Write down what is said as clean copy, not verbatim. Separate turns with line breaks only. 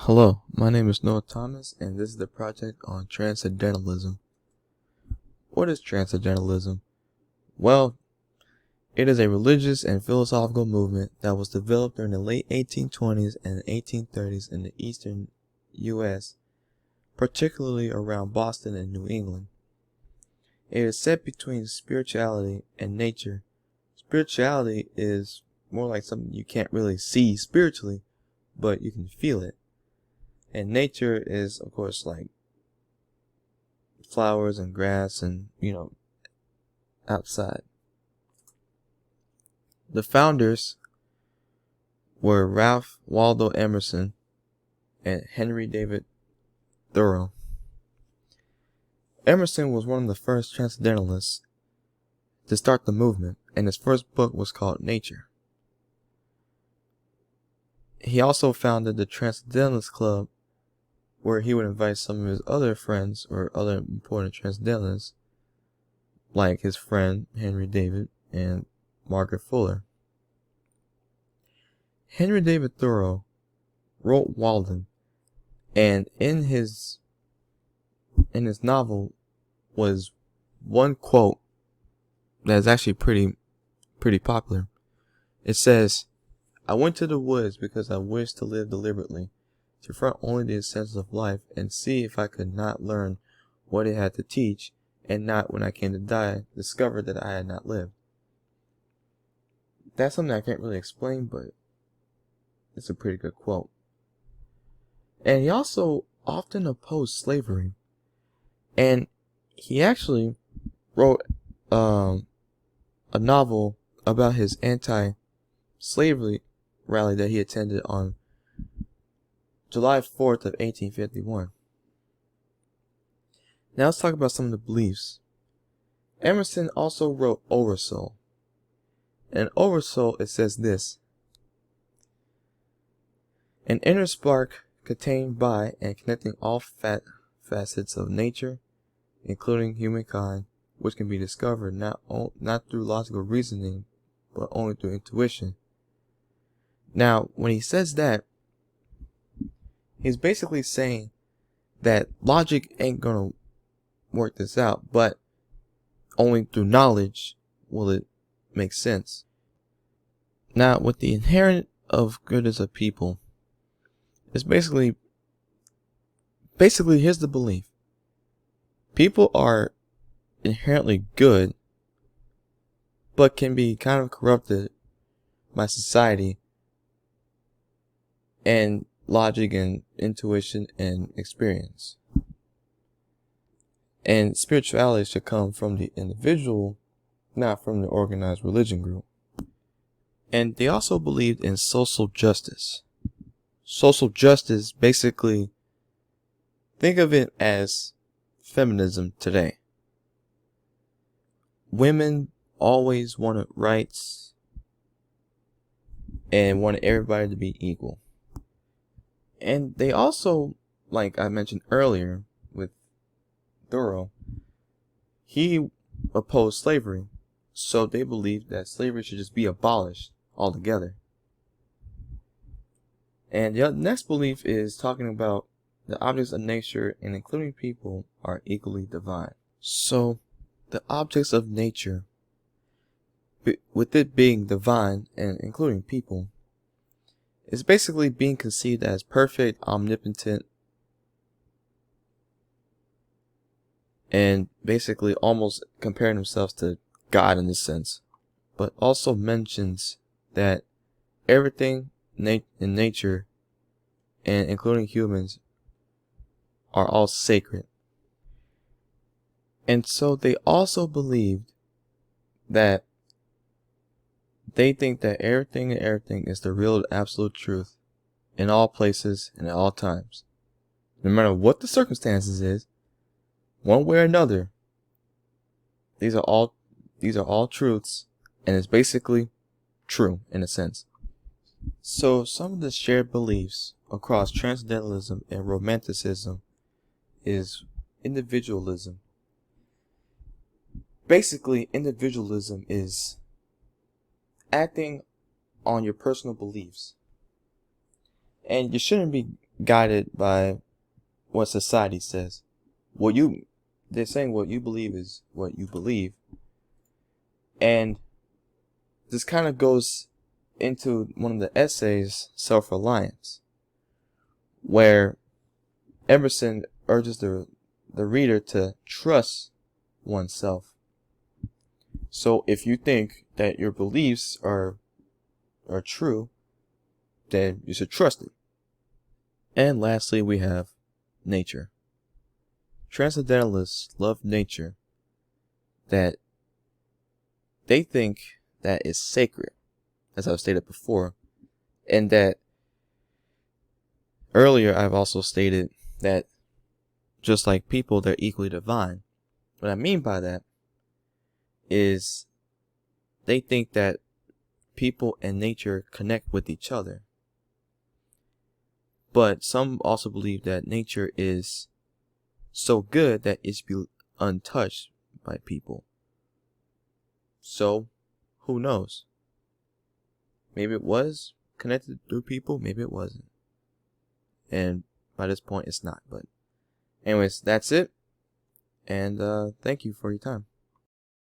Hello, my name is Noah Thomas, and this is the project on Transcendentalism. What is Transcendentalism? Well, it is a religious and philosophical movement that was developed during the late 1820s and 1830s in the eastern U.S., particularly around Boston and New England. It is set between spirituality and nature. Spirituality is more like something you can't really see spiritually, but you can feel it. And nature is, of course, like flowers and grass and, outside. The founders were Ralph Waldo Emerson and Henry David Thoreau. Emerson was one of the first transcendentalists to start the movement, and his first book was called Nature. He also founded the Transcendentalist Club, where he would invite some of his other friends or other important transcendentalists, like his friend Henry David and Margaret Fuller. Henry David Thoreau wrote Walden, and in his novel was one quote that is actually pretty popular. It says, "I went to the woods because I wished to live deliberately, to front only the essence of life, and see if I could not learn what it had to teach, and not, when I came to die, discover that I had not lived." That's something I can't really explain, but it's a pretty good quote. And he also often opposed slavery. And he actually wrote a novel about his anti-slavery rally that he attended on July 4th of 1851. Now let's talk about some of the beliefs. Emerson also wrote Oversoul. In Oversoul it says this: "An inner spark contained by and connecting all facets of nature, including humankind, which can be discovered not through logical reasoning, but only through intuition." Now, when he says that, he's basically saying that logic ain't gonna work this out, but only through knowledge will it make sense. Now, with the inherent of goodness of people, it's basically here's the belief. People are inherently good, but can be kind of corrupted by society and logic and intuition and experience. And spirituality should come from the individual, not from the organized religion group. And they also believed in social justice. Social justice, basically, think of it as feminism today. Women always wanted rights and wanted everybody to be equal. And they also, like I mentioned earlier with Thoreau, he opposed slavery. So they believed that slavery should just be abolished altogether. And the next belief is talking about the objects of nature, and including people, are equally divine. So the objects of nature, with it being divine and including people, is basically being conceived as perfect, omnipotent, and basically almost comparing themselves to God in this sense. But also mentions that everything in nature, and including humans, are all sacred. And so they also believed that they think that everything is the real absolute truth in all places and at all times. No matter what the circumstances is, one way or another, these are all truths, and it's basically true in a sense. So some of the shared beliefs across Transcendentalism and Romanticism is Individualism. Basically, Individualism is acting on your personal beliefs. And you shouldn't be guided by what society says. They're saying what you believe is what you believe. And this kind of goes into one of the essays, Self-Reliance, where Emerson urges the reader to trust oneself. So if you think that your beliefs are true, then you should trust it. And lastly, we have nature. Transcendentalists love nature, that they think that is sacred, as I've stated before, and that earlier I've also stated that just like people, they're equally divine. What I mean by that is they think that people and nature connect with each other. But some also believe that nature is so good that it should be untouched by people. So, who knows? Maybe it was connected through people, maybe it wasn't. And by this point, it's not. But anyways, that's it. And thank you for your time.